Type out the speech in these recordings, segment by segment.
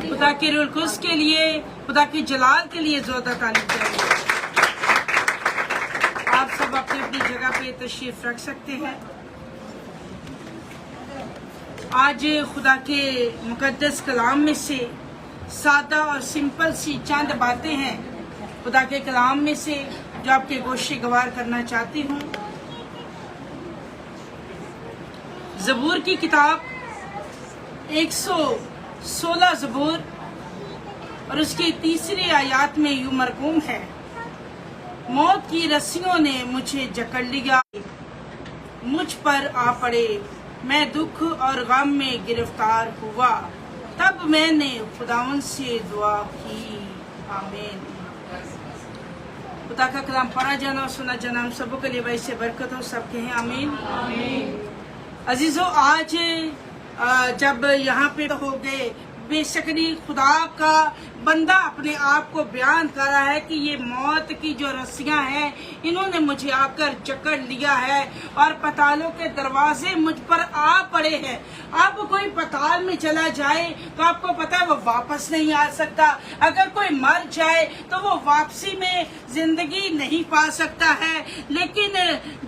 खुदा के rule Quds के लिए, खुदा के जलाल के लिए जोरदार ताली चाहिए। आप सब अपनी अपनी जगह पे तशरीफ रख सकते हैं। आज खुदा के मुकद्दस कलाम में से सादा और सिंपल सी चंद बातें हैं खुदा के कलाम में से जो आपके गोशे गवार करना चाहती हूँ। ज़बूर की किताब 116 ज़बूर और उसकी तीसरी आयत में यूं मरकूम है, मौत की रस्सियों ने मुझे जकड़ लिया, मुझ पर आ पड़े, मैं दुख और गम में गिरफ्तार हुआ, तब मैंने खुदावंद से दुआ की। आमीन। खुदा का कलाम पढ़ा जाना और सुना जाना हम सबों के लिए वैसे बरकत हो, सबके हैं आमीन। अजीजों, आज जब यहाँ पे हो गए, बेशकनी खुदा का बंदा अपने आप को बयान कर रहा है कि ये मौत की जो रस्सियां हैं इन्होंने मुझे आकर जकड़ लिया है और पतालों के दरवाजे मुझ पर आ पड़े हैं। अब कोई पताल में चला जाए तो आपको पता है वो वापस नहीं आ सकता। अगर कोई मर जाए तो वो वापसी में जिंदगी नहीं पा सकता है। लेकिन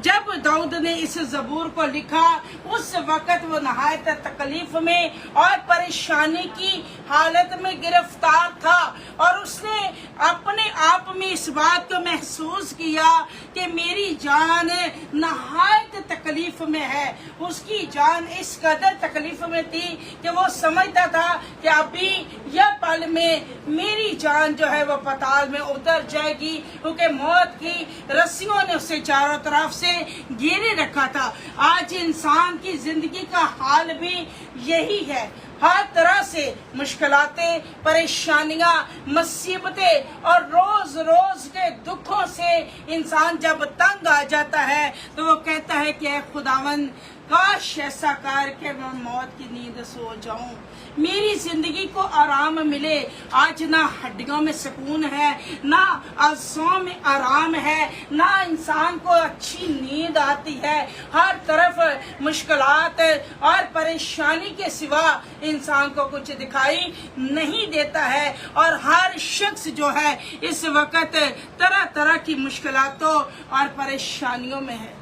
जब दाऊद ने इस ज़बूर को लिखा उस वक़्त वो नहायत तकलीफ में और परेशानी की हालत में गिरफ्तार था और उसने अपने आप में इस बात को महसूस किया कि मेरी जान नहायत तकलीफ में है। उसकी जान इस कदर तकलीफ में थी कि वो समझता था कि अभी यह पल में मेरी जान जो है वो पताल में उतर जाएगी, क्योंकि मौत की रस्सियों ने उसे चारों तरफ से घेरे रखा था। आज इंसान की जिंदगी का हाल भी यही है। हर तरह से मुश्किलातें, परेशानियां, मुसीबतें और रोज रोज के दुखों से इंसान जब तंग आ जाता है तो वो कहता है कि ऐ खुदावन, काश ऐसा कर के मैं मौत की नींद सो जाऊं, मेरी जिंदगी को आराम मिले। आज ना हड्डियों में सुकून है, ना आंसुओं में आराम है, ना इंसान को अच्छी नींद आती है। हर तरफ मुश्किलात और परेशानी के सिवा इंसान को कुछ दिखाई नहीं देता है और हर शख्स जो है इस वक्त तरह तरह की मुश्किलातों और परेशानियों में है।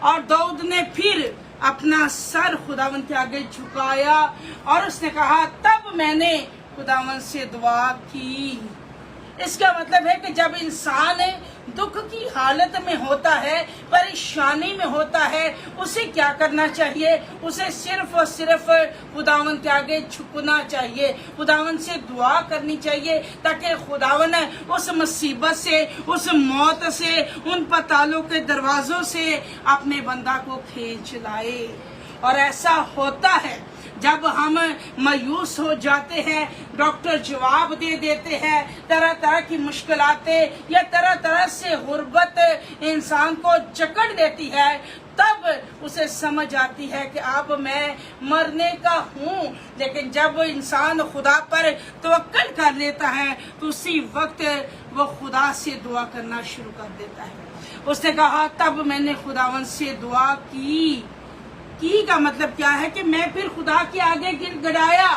और दाऊद ने फिर अपना सर खुदावंद के आगे झुकाया और उसने कहा, तब मैंने खुदावंद से दुआ की। इसका मतलब है कि जब इंसान दुख की हालत में होता है, परेशानी में होता है, उसे क्या करना चाहिए? उसे सिर्फ और सिर्फ खुदावंद के आगे झुकना चाहिए, खुदावंद से दुआ करनी चाहिए ताकि खुदावंद उस मुसीबत से, उस मौत से, उन पतालों के दरवाजों से अपने बंदा को खींच लाए। और ऐसा होता है जब हम मायूस हो जाते हैं, डॉक्टर जवाब दे देते हैं, तरह तरह की मुश्किलातें या तरह तरह से गुर्बत इंसान को जकड़ देती है, तब उसे समझ आती है कि अब मैं मरने का हूँ। लेकिन जब इंसान खुदा पर तवक्कल कर लेता है तो उसी वक्त वो खुदा से दुआ करना शुरू कर देता है। उसने कहा, तब मैंने खुदावंद से दुआ की का मतलब क्या है कि मैं फिर खुदा के आगे गिड़गिड़ाया,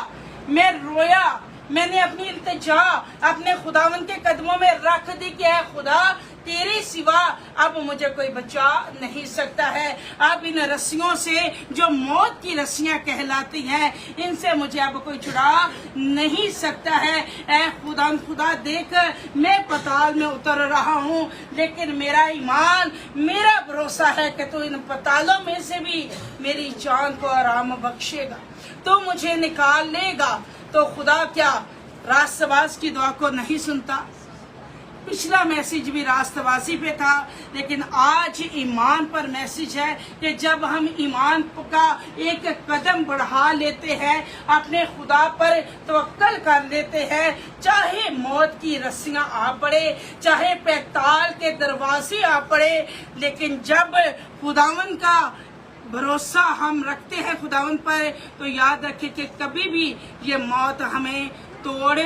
मैं रोया, मैंने अपनी इल्तिजा अपने खुदावंद के कदमों में रख दी कि है खुदा, तेरे सिवा अब मुझे कोई बचा नहीं सकता है। अब इन रस्सियों से जो मौत की रस्सियां कहलाती हैं, इनसे मुझे अब कोई छुड़ा नहीं सकता है। ऐ खुदा देख, मैं पताल में उतर रहा हूँ, लेकिन मेरा ईमान, मेरा भरोसा है कि तू इन पतालों में से भी मेरी जान को आराम बख्शेगा, तो मुझे निकाल लेगा। तो खुदा क्या रास्तबाज की दुआ को नहीं सुनता? पिछला मैसेज भी रास्तबाजी पे था, लेकिन आज ईमान पर मैसेज है कि जब हम ईमान का एक कदम बढ़ा लेते हैं, अपने खुदा पर तवक्कल कर लेते हैं, चाहे मौत की रस्सियां आ पड़े, चाहे पैताल के दरवाजे आ पड़े, लेकिन जब खुदावन का भरोसा हम रखते हैं खुदावन पर, तो याद रखें कि कभी भी ये मौत हमें तोड़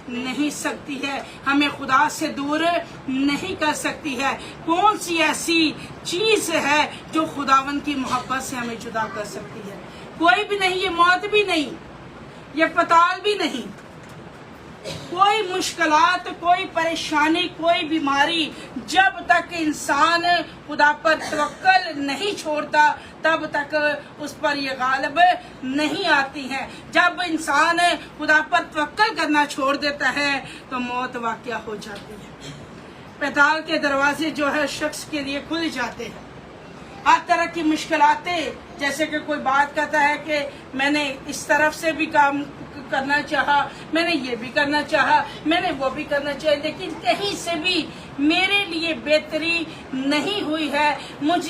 नहीं सकती है, हमें खुदा से दूर नहीं कर सकती है। कौन सी ऐसी चीज है जो खुदावन की मोहब्बत से हमें जुदा कर सकती है? कोई भी नहीं, ये मौत भी नहीं, ये पताल भी नहीं। कोई मुश्किलात, कोई परेशानी, कोई बीमारी जब तक इंसान खुदा पर तवक्कल नहीं छोड़ता तब तक उस पर ये गालिब नहीं आती है। जब इंसान खुदा पर तवक्कल करना छोड़ देता है तो मौत वाक़या हो जाती है। पैताल के दरवाजे जो है शख्स के लिए खुल जाते हैं। हर तरह की मुश्किलातें, जैसे कि कोई बात कहता है कि मैंने इस तरफ से भी काम करना चाहा, मैंने ये भी करना चाहा, मैंने वो भी करना चाहा, लेकिन कहीं से भी मेरे लिए बेहतरी नहीं हुई है,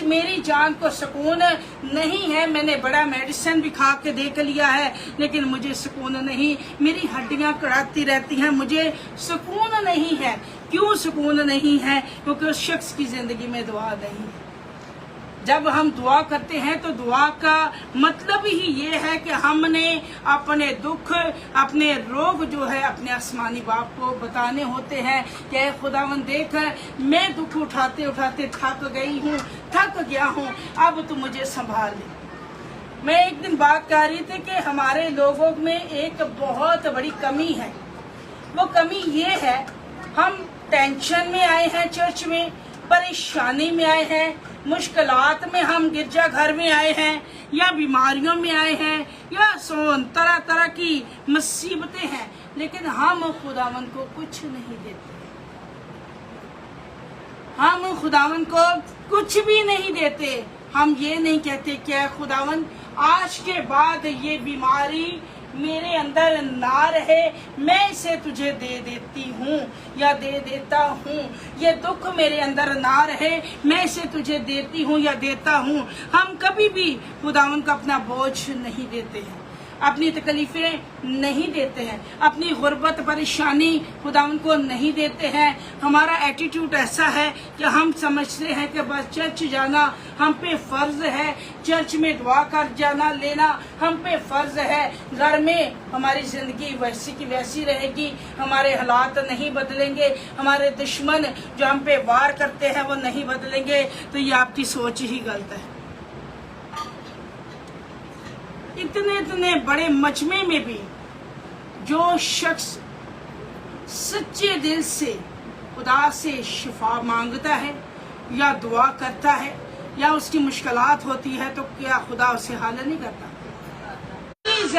मेरी जान को सुकून नहीं है। मैंने बड़ा मेडिसिन भी खा के देख लिया है लेकिन मुझे सुकून नहीं, मेरी हड्डियां कड़ाती रहती हैं, मुझे सुकून नहीं है। क्यों सुकून नहीं है? क्योंकि उस शख्स की जिंदगी में दुआ नहीं है। जब हम दुआ करते हैं तो दुआ का मतलब ही ये है कि हमने अपने दुख, अपने रोग जो है अपने आसमानी बाप को बताने होते हैं कि खुदावन देख, मैं दुख उठाते उठाते थक गई हूँ, थक गया हूँ, अब तू मुझे संभाल ले। मैं एक दिन बात कर रही थी कि हमारे लोगों में एक बहुत बड़ी कमी है। वो कमी ये है, हम टेंशन में आए हैं, चर्च में परेशानी में आए हैं, मुश्किलात में हम गिरजा घर में आए हैं, या बीमारियों में आए हैं, या तरह तरह की मुसीबतें हैं, लेकिन हम खुदावन को कुछ नहीं देते। हम खुदावन को कुछ भी नहीं देते। हम ये नहीं कहते कि खुदावन आज के बाद ये बीमारी मेरे अंदर ना रहे, मैं इसे तुझे दे देती हूँ या दे देता हूँ। ये दुख मेरे अंदर ना रहे, मैं इसे तुझे देती हूँ या देता हूँ। हम कभी भी खुदावन को अपना बोझ नहीं देते हैं, अपनी तकलीफें नहीं देते हैं, अपनी गुर्बत परेशानी खुदावन को नहीं देते हैं। हमारा एटीट्यूड ऐसा है कि हम समझते हैं कि बस चर्च जाना हम पे फर्ज है, चर्च में दुआ कर जाना लेना हम पे फर्ज है। घर में हमारी जिंदगी वैसी की वैसी रहेगी, हमारे हालात नहीं बदलेंगे, हमारे दुश्मन जो हम पे वार करते हैं वो नहीं बदलेंगे। तो ये आपकी सोच ही गलत है। इतने बड़े मजमे में भी जो शख्स सच्चे दिल से खुदा से शिफा मांगता है या दुआ करता है या उसकी मुश्किलात होती है तो क्या खुदा उसे हल नहीं करता? इतनी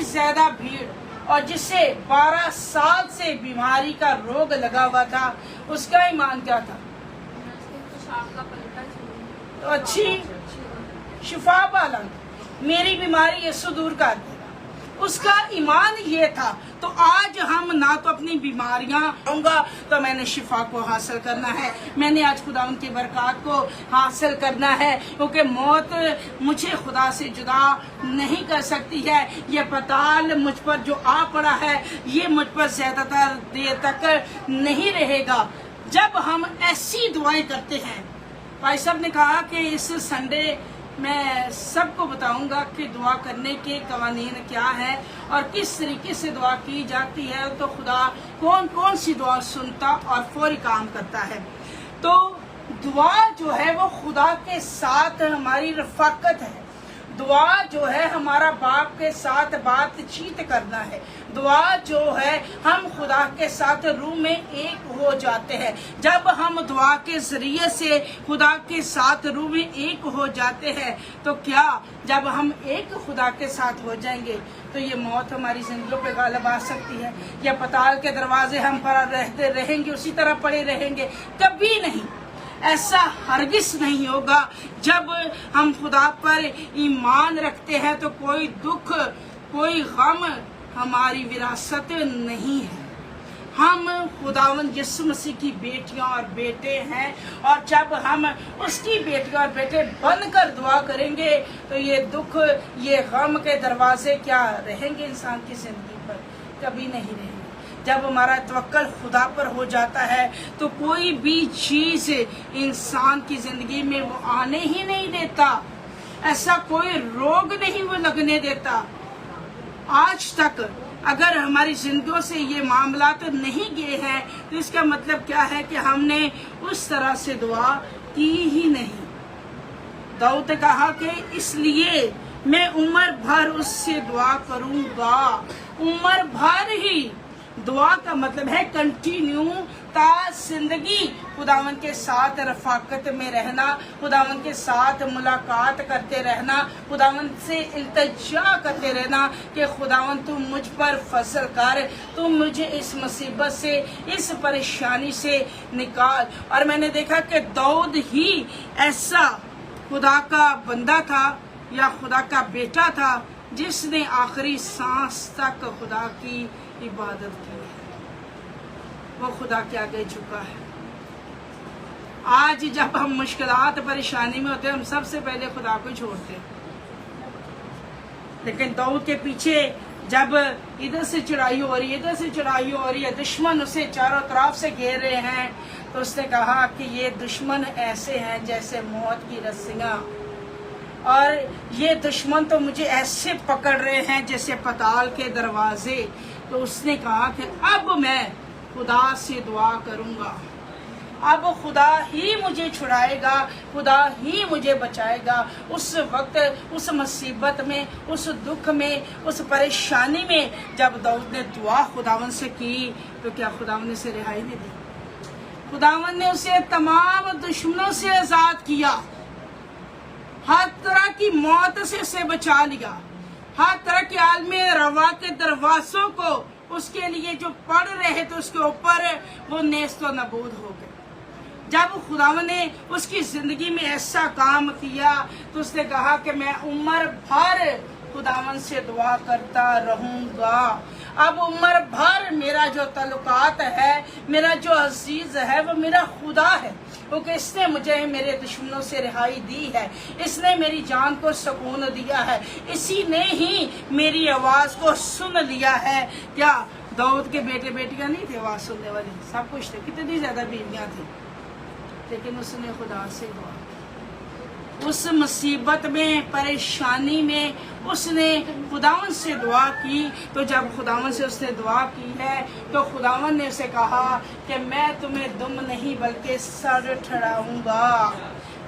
ज्यादा भीड़, और जिसे 12 साल से बीमारी का रोग लगा हुआ था, उसका ईमान क्या था? तो अच्छी शिफा वाला, मेरी बीमारी यीशु दूर कर देगा, उसका ईमान ये था। तो आज हम ना तो अपनी बीमारियां होंगे तो मैंने शिफा को हासिल करना है, मैंने आज खुदा उनकी बरकत को हासिल करना है, क्योंकि मौत मुझे खुदा से जुदा नहीं कर सकती है। ये पताल मुझ पर जो आ पड़ा है ये मुझ पर ज्यादातर देर तक नहीं रहेगा। जब हम ऐसी दुआएं करते हैं, भाई साहब ने कहा कि इस संडे मैं सबको बताऊंगा कि दुआ करने के कवानीन क्या है और किस तरीके से दुआ की जाती है, तो खुदा कौन कौन सी दुआ सुनता और फौरी काम करता है। तो दुआ जो है वो खुदा के साथ हमारी रफाकत है। दुआ जो है हमारा बाप के साथ बातचीत करना है। दुआ जो है हम खुदा के साथ रूह में एक हो जाते हैं। जब हम दुआ के जरिए से खुदा के साथ रूह में एक हो जाते हैं तो क्या जब हम एक खुदा के साथ हो जाएंगे तो ये मौत हमारी जिंदगियों पे गालिब आ सकती है, या पताल के दरवाजे हम पर रहते रहेंगे, उसी तरह पड़े रहेंगे? कभी नहीं, ऐसा हरगिज नहीं होगा। जब हम खुदा पर ईमान रखते हैं तो कोई दुख, कोई गम हमारी विरासत नहीं है। हम खुदावंद यीशु मसीह की बेटियां और बेटे हैं, और जब हम उसकी बेटियां और बेटे बनकर दुआ करेंगे तो ये दुख, ये गम के दरवाजे क्या रहेंगे इंसान की जिंदगी पर? कभी नहीं रहेंगे। जब हमारा तवक्कल खुदा पर हो जाता है तो कोई भी चीज इंसान की जिंदगी में वो आने ही नहीं देता, ऐसा कोई रोग नहीं वो लगने देता। आज तक अगर हमारी जिंदगियों से ये मामला तो नहीं गए हैं तो इसका मतलब क्या है कि हमने उस तरह से दुआ की ही नहीं। दाऊद ने कहा कि इसलिए मैं उम्र भर उससे दुआ करूंगा, उम्र भर ही दुआ का मतलब है कंटिन्यू ता जिंदगी खुदावन के साथ रफाकत में रहना, खुदावन के साथ मुलाकात करते रहना, खुदावन से इल्तिजा करते रहना कि खुदावन तुम मुझ पर फजल कर, तुम मुझे इस मुसीबत से, इस परेशानी से निकाल। और मैंने देखा कि दाऊद ही ऐसा खुदा का बंदा था या खुदा का बेटा था जिसने आखिरी सांस तक खुदा की इबादत की है, वो खुदा के आगे झुका है। आज जब हम मुश्किलात परेशानी में होते हैं हम सबसे पहले खुदा को छोड़ते हैं, लेकिन दाऊद के पीछे जब इधर से चढ़ाई हो रही है, इधर से चढ़ाई हो रही है, दुश्मन उसे चारों तरफ से घेर रहे हैं, तो उसने कहा कि ये दुश्मन ऐसे हैं जैसे मौत की रस्सियां, और ये दुश्मन तो मुझे ऐसे पकड़ रहे हैं जैसे पताल के दरवाजे। तो उसने कहा कि अब मैं खुदा से दुआ करूंगा, अब खुदा ही मुझे छुड़ाएगा, खुदा ही मुझे बचाएगा। उस वक्त, उस मुसीबत में, उस दुख में, उस परेशानी में जब दाऊद ने दुआ खुदावन से की तो क्या खुदावन ने उसे रिहाई नहीं दी? खुदावन ने उसे तमाम दुश्मनों से आजाद किया, हर तरह की मौत से उसे बचा लिया, हर तरह के आलमी रवा के दरवाजों को उसके लिए जो पड़ रहे थे उसके ऊपर वो नेस्तो नबूद हो गए। जब खुदावन ने उसकी जिंदगी में ऐसा काम किया तो उसने कहा कि मैं उम्र भर खुदावन से दुआ करता रहूंगा। अब उम्र भर मेरा जो ताल्लुकात है, मेरा जो अजीज है, वो मेरा खुदा है, क्योंकि इसने मुझे मेरे दुश्मनों से रिहाई दी है, इसने मेरी जान को सुकून दिया है, इसी ने ही मेरी आवाज को सुन लिया है। क्या दाऊद के बेटे बेटियां नहीं थे आवाज सुनने वाली? सब कुछ थे, कितनी ज्यादा बीवियां थी, लेकिन उसने खुदा से दुआ की। उस मुसीबत में, परेशानी में उसने खुदावन से दुआ की। तो जब खुदावन से उसने दुआ की है तो खुदावन ने उसे कहा कि मैं तुम्हें दुम नहीं बल्कि सर ठहराऊंगा,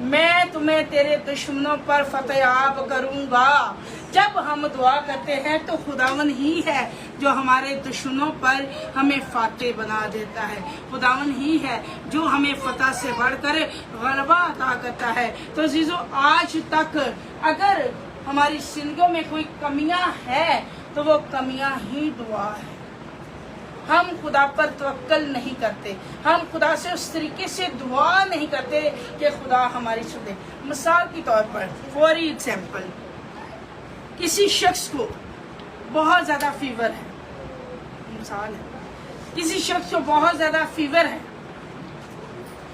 मैं तुम्हें तेरे दुश्मनों पर फतेहाब करूंगा। जब हम दुआ करते हैं तो खुदावन ही है जो हमारे दुश्मनों पर हमें फाते बना देता है, खुदावन ही है जो हमें फतह से बढ़कर गलबा अता करता है। तो अजीजों, आज तक अगर हमारी जिंदगी में कोई कमियां है तो वो कमियां ही दुआ है। हम खुदा पर तवक्कल नहीं करते, हम खुदा से उस तरीके से दुआ नहीं करते कि खुदा हमारी सुने। मिसाल के तौर पर, फॉर एग्जाम्पल, किसी शख्स को बहुत ज़्यादा फीवर है, मिसाल है, किसी शख्स को बहुत ज़्यादा फीवर है,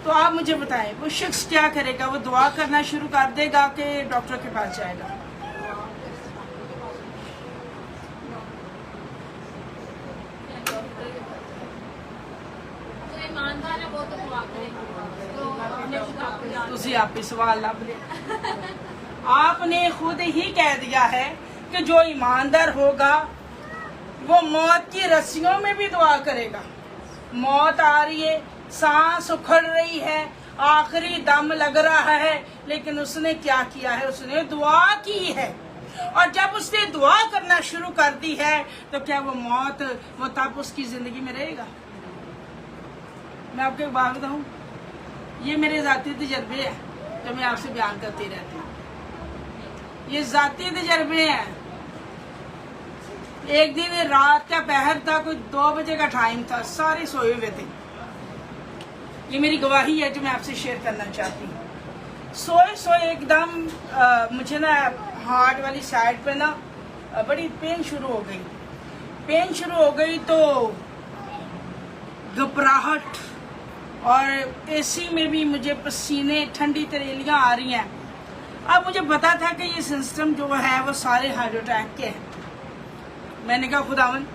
तो आप मुझे बताएं वो शख्स क्या करेगा? वो दुआ करना शुरू कर देगा कि डॉक्टर के पास जाएगा? ਤੁਸੀਂ आपे सवाल लब लिया। आपने खुद ही कह दिया है कि जो ईमानदार होगा वो मौत की रस्सियों में भी दुआ करेगा। मौत आ रही है, सांस उखड़ रही है, आखिरी दम लग रहा है, लेकिन उसने क्या किया है? उसने दुआ की है। और जब उसने दुआ करना शुरू कर दी है तो क्या वो मौत, वो तब उसकी जिंदगी में रहेगा? मैं आपको एक बात बताऊं, ये मेरे जाती तजर्बे हैं जो मैं आपसे बयान करती रहती हूँ। ये जाती तजर्बे हैं। एक दिन रात का पहर था, कोई 2 बजे का टाइम था, सारे सोए हुए थे। ये मेरी गवाही है जो मैं आपसे शेयर करना चाहती हूँ। सोए सोए एकदम मुझे ना हार्ट वाली साइड पे ना बड़ी पेन शुरू हो गई। पेन शुरू हो गई तो घबराहट, और एसी में भी मुझे पसीने, ठंडी तरेलियां आ रही हैं। अब मुझे पता था कि ये सिस्टम जो है वो सारे हार्ट अटैक के हैं। मैंने कहा खुदावन,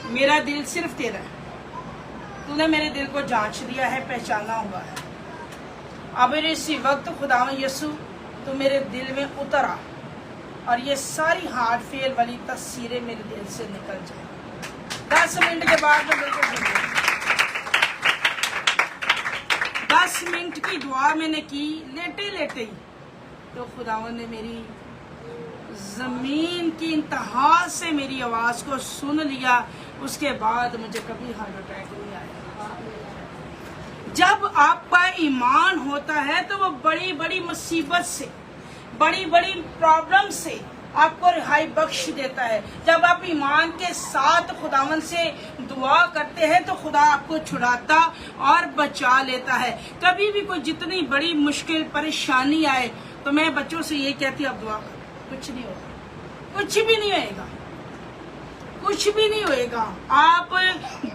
मेरा दिल सिर्फ तेरा है, तूने मेरे दिल को जांच लिया है, पहचाना हुआ है। अब इसी वक्त खुदावन यीशु तो मेरे दिल में उतर आ और ये सारी हार्ट फेल वाली तस्वीरें मेरे दिल से निकल जाए। 10 मिनट के बाद मैं बिल्कुल सुन गई। 10 मिनट की दुआ मैंने की लेटे लेटे ही, तो खुदावन ने मेरी زمین کی انتہا سے میری آواز کو سن لیا، اس کے بعد مجھے کبھی ہارٹ اٹیک نہیں آیا۔ جب آپ کا ایمان ہوتا ہے تو وہ بڑی بڑی مصیبت سے، بڑی بڑی پرابلم سے آپ کو رہائی بخش دیتا ہے۔ جب آپ ایمان کے ساتھ خداوند سے دعا کرتے ہیں تو خدا آپ کو چھڑاتا اور بچا لیتا ہے۔ کبھی بھی کوئی جتنی بڑی مشکل پریشانی آئے تو میں بچوں سے یہ کہتی ہوں، اب دعا کرو، کچھ نہیں ہوگا، کچھ بھی نہیں ہوئے گا، کچھ بھی نہیں ہوئے گا۔ آپ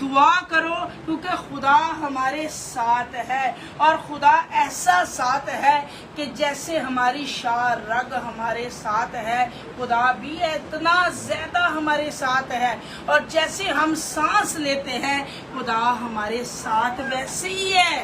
دعا کرو کیونکہ خدا ہمارے ساتھ ہے، اور خدا ایسا ساتھ ہے کہ جیسے ہماری شاہ رگ ہمارے ساتھ ہے، خدا بھی اتنا زیادہ ہمارے ساتھ ہے، اور جیسے ہم سانس لیتے ہیں خدا ہمارے ساتھ ویسے ہی ہے۔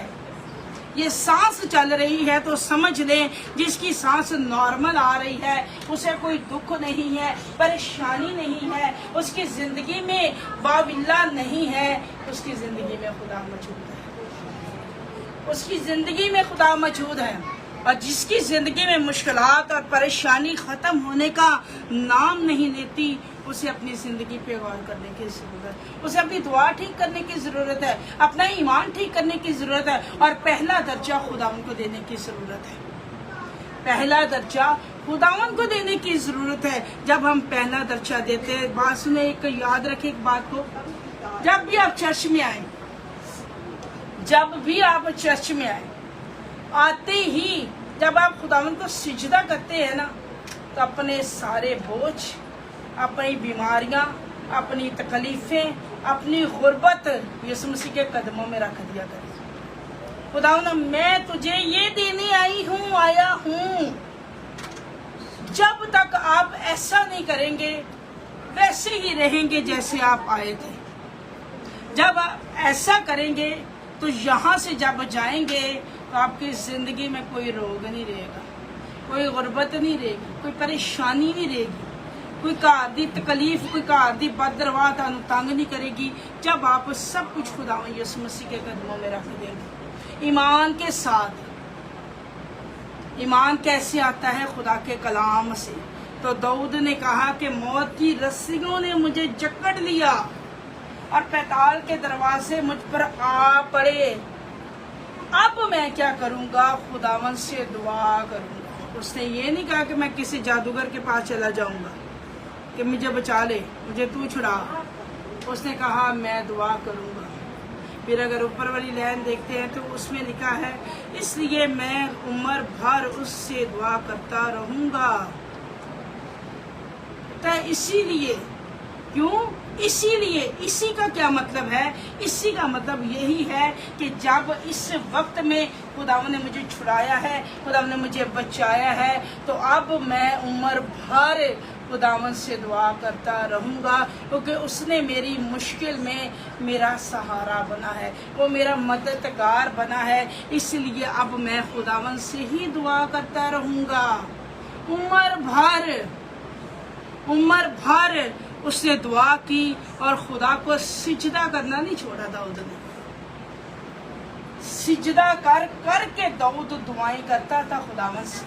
یہ سانس چل رہی ہے تو سمجھ لیں جس کی سانس نارمل آ رہی ہے اسے کوئی دکھ نہیں ہے، پریشانی نہیں ہے، اس کی زندگی میں باولا نہیں ہے، اس کی زندگی میں خدا موجود ہے، اس کی زندگی میں خدا موجود ہے۔ اور جس کی زندگی میں مشکلات اور پریشانی ختم ہونے کا نام نہیں لیتی، اسے اپنی زندگی پہ غور کرنے کی ضرورت ہے، اسے اپنی دعا ٹھیک کرنے کی ضرورت ہے، اپنا ایمان ٹھیک کرنے کی ضرورت ہے، اور پہلا درجہ خداوند کو دینے کی ضرورت ہے۔ پہلا درجہ خداوند کو دینے کی ضرورت ہے۔ جب ہم پہلا درجہ دیتے ہیں، بات سنیں، ایک یاد رکھیں ایک بات کو، جب بھی آپ چرچ میں آئیں، جب بھی آپ چرچ میں آئیں، آتے ہی جب آپ خداوند کو سجدہ کرتے ہیں نا تو اپنے سارے بوجھ، اپنی بیماریاں، اپنی تکلیفیں، اپنی غربت یسوع مسیح کے قدموں میں رکھ دیا کریں۔ خداوند میں تجھے یہ دینے آیا ہوں۔ جب تک آپ ایسا نہیں کریں گے ویسے ہی رہیں گے جیسے آپ آئے تھے۔ جب آپ ایسا کریں گے تو یہاں سے جب جائیں گے تو آپ کی زندگی میں کوئی روگ نہیں رہے گا، کوئی غربت نہیں رہے گی، کوئی پریشانی نہیں رہے گی، کوئی گھر دی تکلیف، کوئی گھر دی بدرواہ تانوں تنگ نہیں کرے گی، جب آپ سب کچھ خداوند یسوع مسیح کے قدموں میں رکھ دیں گے ایمان کے ساتھ۔ ایمان کیسے آتا ہے؟ خدا کے کلام سے۔ تو داؤد نے کہا کہ موت کی رسیوں نے مجھے جکڑ لیا اور پتال کے دروازے مجھ پر آ پڑے، اب میں کیا کروں گا؟ خداوند سے دعا کروں گا۔ اس نے یہ نہیں کہا کہ میں کسی جادوگر کے پاس چلا جاؤں گا کہ مجھے بچا لے، مجھے تو چھڑا۔ اس نے کہا میں دعا کروں گا۔ پھر اگر اوپر والی لائن دیکھتے ہیں تو اس میں لکھا ہے، اس لیے میں عمر بھر اس سے دعا کرتا رہوں گا۔ تو اسی لیے، کیوں؟ اسی لیے، اسی کا کیا مطلب ہے؟ اسی کا مطلب یہی ہے کہ جب اس وقت میں خداوند نے مجھے چھڑایا ہے، خداوند نے مجھے بچایا ہے، تو اب میں عمر بھر خداوند سے دعا کرتا رہوں گا، کیونکہ اس نے میری مشکل میں میرا سہارا بنا ہے، وہ میرا مددگار بنا ہے۔ اس لیے اب میں خداوند سے ہی دعا کرتا رہوں گا عمر بھر۔ اس نے دعا کی اور خدا کو سجدہ کرنا نہیں چھوڑا داؤد نے۔ سجدہ کر کر کے داؤد دعائیں کرتا تھا خداوند سے،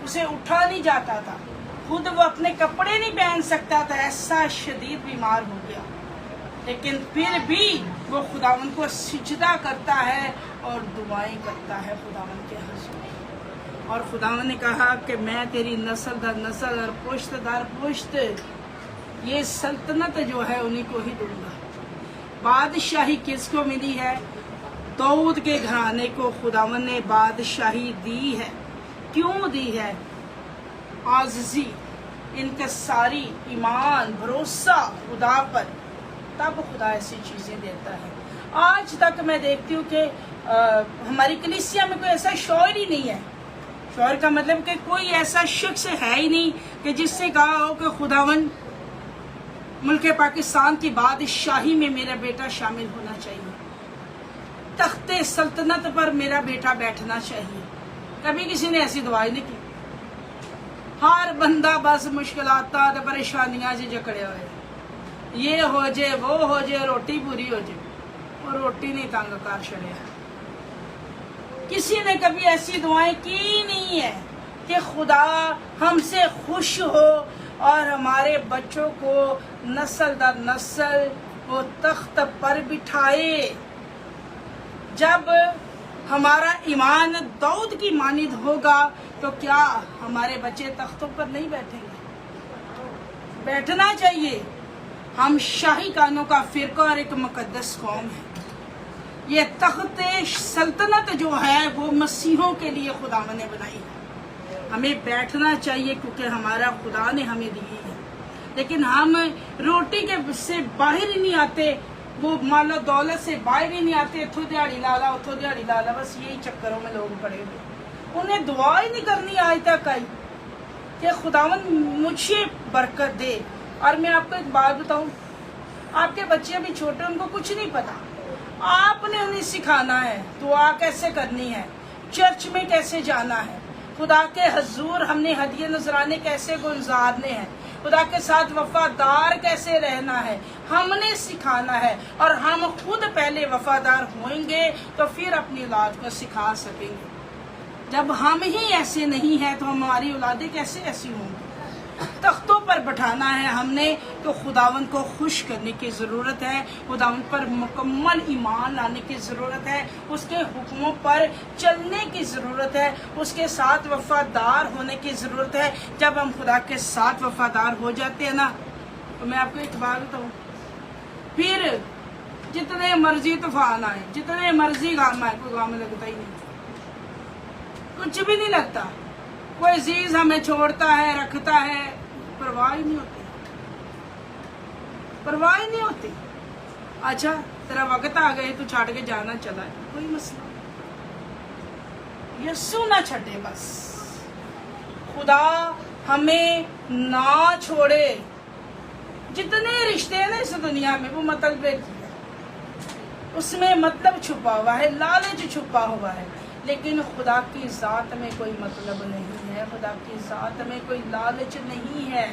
اسے اٹھا نہیں جاتا تھا، خود وہ اپنے کپڑے نہیں پہن سکتا تھا، ایسا شدید بیمار ہو گیا، لیکن پھر بھی وہ خداوند کو سجدہ کرتا ہے اور دعائیں کرتا ہے خداوند کے حضور۔ اور خداوند نے کہا کہ میں تیری نسل در نسل اور پشت در پشت یہ سلطنت جو ہے انہی کو ہی دوں گا۔ بادشاہی کس کو ملی ہے؟ داؤد کے گھرانے کو خداوند نے بادشاہی دی ہے۔ کیوں دی ہے؟ عاجزی، انکساری، ایمان، بھروسہ خدا پر، تب خدا ایسی چیزیں دیتا ہے۔ آج تک میں دیکھتی ہوں کہ ہماری کلیسیا میں کوئی ایسا شعور ہی نہیں ہے۔ شعور کا مطلب کہ کوئی ایسا شخص ہے ہی نہیں کہ جس سے کہا ہو کہ خداوند ملک پاکستان کی بادشاہی میں میرا بیٹا شامل ہونا چاہیے، تخت سلطنت پر میرا بیٹا بیٹھنا چاہیے۔ کبھی کسی نے ایسی دعائیں نہیں کی۔ ہر بندہ بس مشکلات تے پریشانیاں سے جکڑے ہوئے، یہ ہو جائے وہ ہو جائے، روٹی پوری ہو جائے، اور روٹی نہیں تنگ کر چھڑیا۔ کسی نے کبھی ایسی دعائیں کی نہیں ہے۔ کہ خدا ہم سے خوش ہو اور ہمارے بچوں کو نسل در نسل وہ تخت پر بٹھائے۔ جب ہمارا ایمان داؤد کی مانند ہوگا تو کیا ہمارے بچے تختوں پر نہیں بیٹھیں گے؟ بیٹھنا چاہیے۔ ہم شاہی کانوں کا فرقہ اور ایک مقدس قوم ہے۔ یہ تخت سلطنت جو ہے وہ مسیحوں کے لیے خدا نے بنائی ہے۔ ہمیں بیٹھنا چاہیے کیونکہ ہمارا خدا نے ہمیں دی ہے، لیکن ہم روٹی کے سے باہر ہی نہیں آتے، وہ مال و دولت سے باہر ہی نہیں آتے، اتھو دیہڑی لالا اتھو دیہڑی لالا، بس یہی چکروں میں لوگ پڑے ہوئے۔ انہیں دعا ہی نہیں کرنی آج تک آئی کہ خداوند مجھے برکت دے۔ اور میں آپ کو ایک بات بتاؤں، آپ کے بچے ابھی چھوٹے، ان کو کچھ نہیں پتا، آپ نے انہیں سکھانا ہے دعا کیسے کرنی ہے، چرچ میں کیسے جانا ہے، خدا کے حضور ہم نے ہدیے نذرانے کیسے گزارنے ہیں، خدا کے ساتھ وفادار کیسے رہنا ہے، ہم نے سکھانا ہے۔ اور ہم خود پہلے وفادار ہوئیں گے تو پھر اپنی اولاد کو سکھا سکیں گے۔ جب ہم ہی ایسے نہیں ہیں تو ہماری اولادیں کیسے ایسی ہوں گی؟ تختوں پر بٹھانا ہے ہم نے تو خداوند کو خوش کرنے کی ضرورت ہے، خداوند پر مکمل ایمان لانے کی ضرورت ہے، اس کے حکموں پر چلنے کی ضرورت ہے، اس کے ساتھ وفادار ہونے کی ضرورت ہے۔ جب ہم خدا کے ساتھ وفادار ہو جاتے ہیں نا، تو میں آپ کو ایک بات بتاؤں، پھر جتنے مرضی طوفان آئے، جتنے مرضی غم آئے، کوئی غم لگتا ہی نہیں، کچھ بھی نہیں لگتا۔ کوئی عزیز ہمیں چھوڑتا ہے، رکھتا ہے، پرواہ ہی نہیں ہوتی، پرواہ ہی نہیں ہوتی۔ اچھا تیرا وقت آ گئے تو چھاڑ کے جانا چلا ہے، کوئی مسئلہ نہیں، یسوع نہ چھٹے بس، خدا ہمیں نہ چھوڑے۔ جتنے رشتے ہیں نا اس دنیا میں وہ مطلب اس میں مطلب چھپا ہوا ہے، لالچ چھپا ہوا ہے، لیکن خدا کی ذات میں کوئی مطلب نہیں ہے، خدا کی ذات میں کوئی لالچ نہیں ہے۔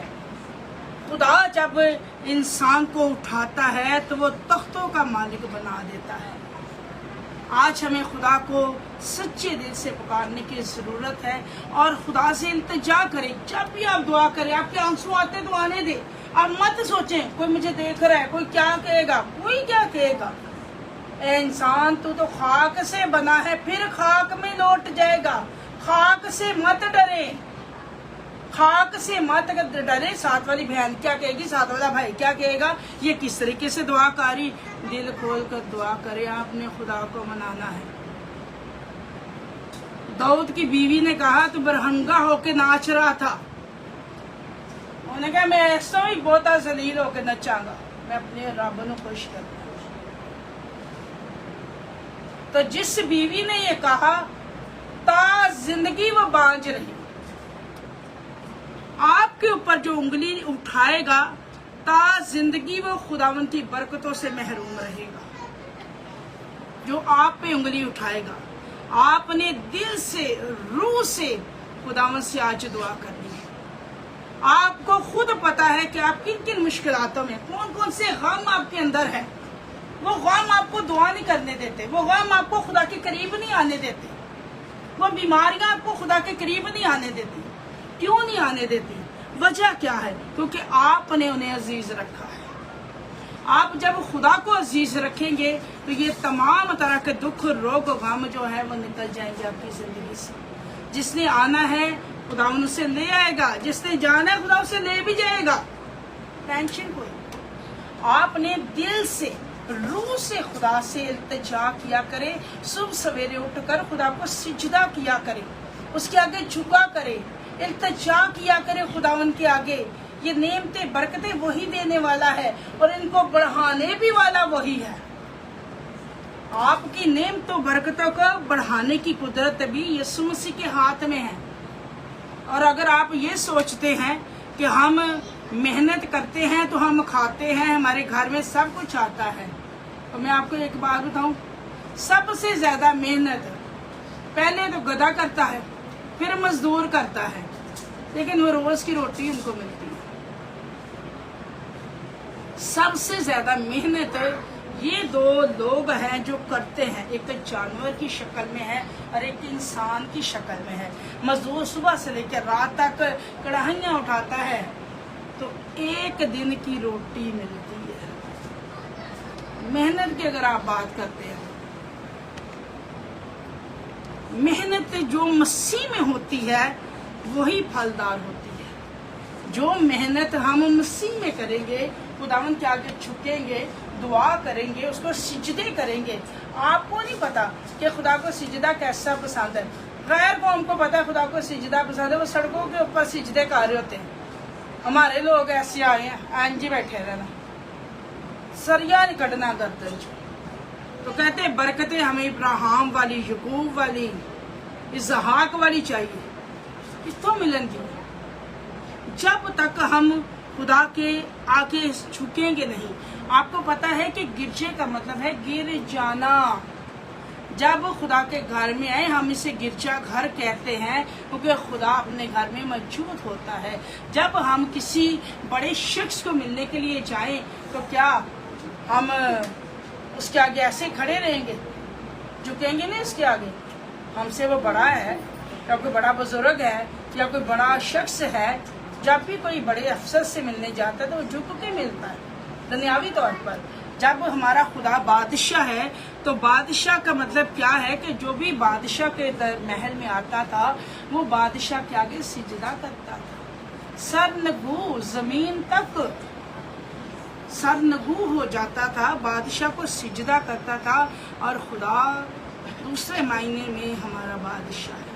خدا جب انسان کو اٹھاتا ہے تو وہ تختوں کا مالک بنا دیتا ہے۔ آج ہمیں خدا کو سچے دل سے پکارنے کی ضرورت ہے اور خدا سے التجا کریں۔ جب بھی آپ دعا کریں، آپ کے آنسو آتے تو آنے دیں، آپ مت سوچیں کوئی مجھے دیکھ رہا ہے، کوئی کیا کہے گا، کوئی کیا کہے گا۔ اے انسان تو خاک سے بنا ہے، پھر خاک میں لوٹ جائے گا۔ خاک سے مت ڈرے، خاک سے مت ڈرے۔ ساتھ والی بہن کیا کہے گی، ساتھ والا بھائی کیا کہے گا، یہ کس طریقے سے دعا کاری، دل کھول کر دعا کرے، آپ نے خدا کو منانا ہے۔ داؤد کی بیوی نے کہا تو برہنگا ہو کے ناچ رہا تھا، انہوں نے کہا میں ایسا ہی بہت ذلیل ہو کے نچاں گا، میں اپنے رب کو خوش کروں۔ تو جس بیوی نے یہ کہا تا زندگی وہ بانج رہی، آپ کے اوپر جو انگلی اٹھائے گا تا زندگی وہ خداوند کی برکتوں سے محروم رہے گا۔ جو آپ پہ انگلی اٹھائے گا، آپ نے دل سے، روح سے خداوند سے آج دعا کرنی ہے۔ آپ کو خود پتا ہے کہ آپ کن کن مشکلاتوں میں، کون کون سے غم آپ کے اندر ہے، وہ غم آپ کو دعا نہیں کرنے دیتے، وہ غم آپ کو خدا کے قریب نہیں آنے دیتے، وہ بیماریاں آپ کو خدا کے قریب نہیں آنے دیتی۔ کیوں نہیں آنے دیتی؟ وجہ کیا ہے؟ کیونکہ آپ نے انہیں عزیز رکھا ہے۔ آپ جب خدا کو عزیز رکھیں گے تو یہ تمام طرح کے دکھ، روگ، غم جو ہے وہ نکل جائیں گے آپ کی زندگی سے۔ جس نے آنا ہے خدا ان سے لے آئے گا، جس نے جانا ہے خدا اسے لے بھی جائے گا، ٹینشن کوئی۔ آپ نے دل سے، روح سے خدا سے التجا کیا کرے، صبح سویرے اٹھ کر خدا کو سجدہ کیا کرے، اس کے آگے جھکا کرے، التجا کیا کرے خداوند کے آگے۔ یہ نعمتیں، برکتیں وہی دینے والا ہے اور ان کو بڑھانے بھی والا وہی ہے۔ آپ کی نعمتوں برکتوں کو بڑھانے کی قدرت بھی یسوع مسیح کے ہاتھ میں ہے۔ اور اگر آپ یہ سوچتے ہیں کہ ہم محنت کرتے ہیں تو ہم کھاتے ہیں، ہمارے گھر میں سب کچھ آتا ہے، تو میں آپ کو ایک بات بتاؤں، سب سے زیادہ محنت پہلے تو گدھا کرتا ہے، پھر مزدور کرتا ہے، لیکن وہ روز کی روٹی ان کو ملتی ہے۔ سب سے زیادہ محنت ये दो लोग हैं जो करते हैं, एक तो जानवर की शक्ल में है और एक इंसान की शक्ल में है। मजदूर सुबह से लेकर रात तक कढ़ाइयाँ उठाता है तो एक दिन की रोटी मिलती है। मेहनत की अगर आप बात करते हैं, मेहनत जो मसीह में होती है वही फलदार होती है। जो मेहनत हम मसीह में करेंगे, खुदावंद के आगे झुकेंगे, दुआ करेंगे, उसको सिजदे करेंगे। आपको नहीं पता कि खुदा को सिजदा कैसा पसंद है। गैर कौम को पता है खुदा को सिजदा पसंद है, वो सड़कों के ऊपर सिजदे कर रहे होते हैं। हमारे लोग ऐसे आए हैं, एंजी बैठे रहना, सरिया नहीं कटना गर्दन तो कहते हैं बरकतें हमें इब्राहिम वाली, यकूब वाली, इसहाक वाली चाहिए। कितों मिलेंगी जब तक हम खुदा के आगे झुकेंगे नहीं। आपको पता है कि गिरजे का मतलब है गिर जाना। जब खुदा के घर में आए, हम इसे गिरजा घर कहते हैं क्योंकि खुदा अपने घर में मौजूद होता है। जब हम किसी बड़े शख्स को मिलने के लिए जाएं तो क्या हम उसके आगे ऐसे खड़े रहेंगे, झुकेंगे नहीं उसके आगे? हमसे वो बड़ा है या कोई बड़ा बुजुर्ग है या कोई बड़ा शख्स है, जब भी कोई बड़े अफसर से मिलने जाता है तो वो झुक के मिलता है दुनियावी तौर पर। जब हमारा खुदा बादशाह है तो बादशाह का मतलब क्या है कि जो भी बादशाह के महल में आता था वो बादशाह के आगे सिजदा करता था। सरनगू जमीन तक सरनगू हो जाता था, बादशाह को सिजदा करता था। और खुदा दूसरे मायने में हमारा बादशाह है।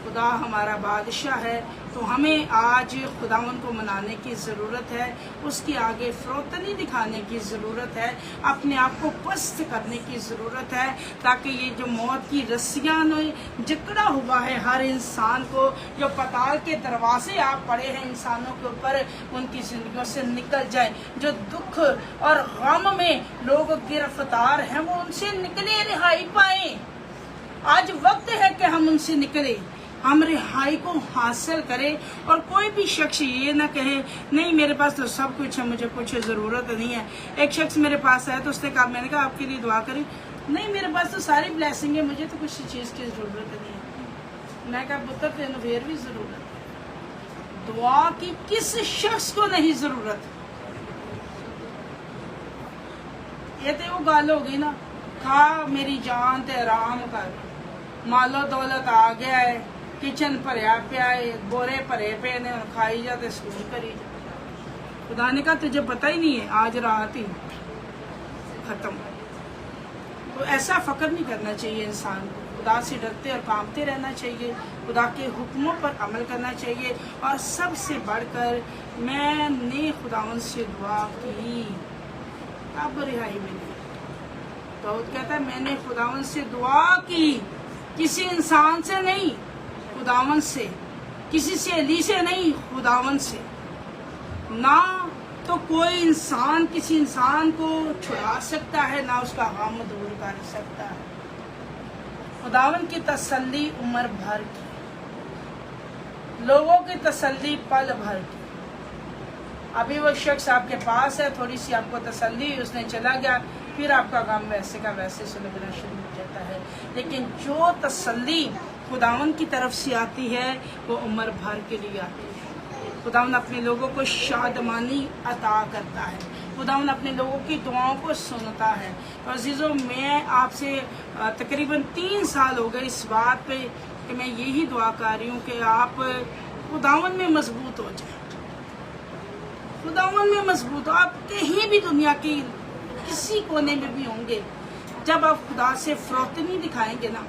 खुदा हमारा बादशाह है तो हमें आज खुदावन को मनाने की ज़रूरत है, उसके आगे फरोतनी दिखाने की ज़रूरत है, अपने आप को पस्त करने की ज़रूरत है, ताकि ये जो मौत की रस्सियाँ में जकड़ा हुआ है हर इंसान को, जो पताल के दरवाजे आप पड़े हैं इंसानों के ऊपर, उनकी ज़िंदगियों से निकल जाए। जो दुख और गम में लोग गिरफ्तार हैं वो उनसे निकले, रिहाई पाएँ। आज वक्त है कि हम उनसे निकले, हम रिहाई को हासिल करें। और कोई भी शख्स ये ना कहे नहीं मेरे पास तो सब कुछ है, मुझे कुछ ज़रूरत नहीं है। एक शख्स मेरे पास आया तो उसने कहा, मैंने कहा आपके लिए दुआ करें, नहीं मेरे पास तो सारी ब्लेसिंग है, मुझे तो कुछ चीज़ की ज़रूरत नहीं है। मैं कहा पुत्र तेन फिर भी ज़रूरत है। दुआ की किस शख्स को नहीं ज़रूरत? ये तो वो गाल होगी ना, खा मेरी जान ते आराम कर, मालो दौलत आ गया है, किचन भरया पिया है, बोरे भरे पे ने, खाई जा ते स्कूल करी जा। खुदा ने कहा तुझे पता ही नहीं है, आज रात ही खत्म। तो ऐसा फक्र नहीं करना चाहिए इंसान को। खुदा से डरते और कांपते रहना चाहिए, खुदा के हुक्मों पर अमल करना चाहिए। और सबसे बढ़कर मैंने खुदावन से दुआ की तब रिहाई मिली। दाऊद कहता है मैंने खुदावन से दुआ की, किसी इंसान से नहीं, खुदावन से, किसी से अली से नहीं, खुदावन से। ना तो कोई इंसान किसी इंसान को छुड़ा सकता है, ना उसका गम दूर कर सकता है। खुदावन की तसल्ली उम्र भर की, लोगों की तसल्ली पल भर की। अभी वो शख्स आपके पास है, थोड़ी सी आपको तसल्ली, उसने चला गया, फिर आपका गम वैसे का वैसे सुलगना शुरू हो जाता है। लेकिन जो तसल्ली खुदावन की तरफ से आती है वो उम्र भर के लिए आती है। खुदावन अपने लोगों को शादमानी अता करता है, खुदावन अपने लोगों की दुआओं को सुनता है। और अजीज़ों, मैं आपसे तकरीबन 3 साल हो गए इस बात पे कि मैं यही दुआ कर रही हूँ कि आप खुदावन में मजबूत हो जाए, खुदावन में मजबूत हो। आप कहीं भी दुनिया की किसी कोने में भी होंगे, जब आप खुदा से फरोतनी दिखाएंगे ना,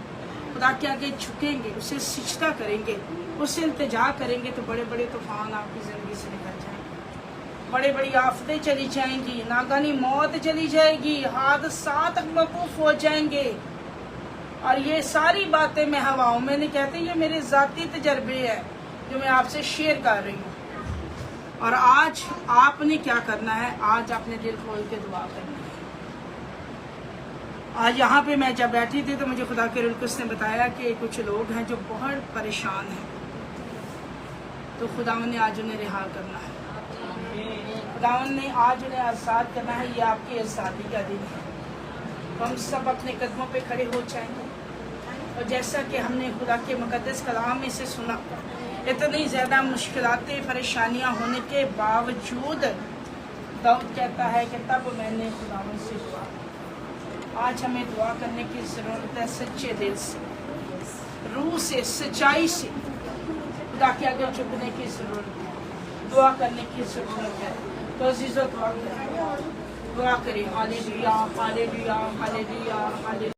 खुदा के आगे झुकेंगे, उसे सिजदा करेंगे, उससे इल्तिजा करेंगे, तो बड़े बड़े तूफान आपकी ज़िंदगी से निकल जाएंगे, बड़े बड़ी आफतें चली जाएंगी, नागानी मौत चली जाएगी, हादसात मौकूफ हो जाएंगे। और ये सारी बातें मैं हवाओं में नहीं कहती, ये मेरे ज़ाती तजर्बे हैं जो मैं आपसे शेयर कर रही हूँ। और आज आपने क्या करना है, आज आपने दिल खोल के दुआ करनी है। आज यहाँ पे मैं जब बैठी थी तो मुझे खुदा के रूह ने बताया कि कुछ लोग हैं जो बहुत परेशान हैं, तो खुदा ने आज उन्हें रिहा करना है। खुदावन ने आज उन्हें आज़ाद करना है, ये आपकी आज़ादी का दिन है। तो हम सब अपने कदमों पे खड़े हो जाएंगे और जैसा कि हमने खुदा के मुकद्दस कलाम में से सुना, इतनी ज़्यादा मुश्किलातें परेशानियां होने के बावजूद दाऊद कहता है कि तब मैंने खुदावन से दुआ। आज हमें दुआ करने की ज़रूरत है, सच्चे दिल से, रूह से, सच्चाई से खुदा के आगे झुकने की ज़रूरत है, दुआ करने की ज़रूरत है। तो अज़ीज़ों दुआ करें, हालेलुया हालेलुया हालेलुया हालेलुया।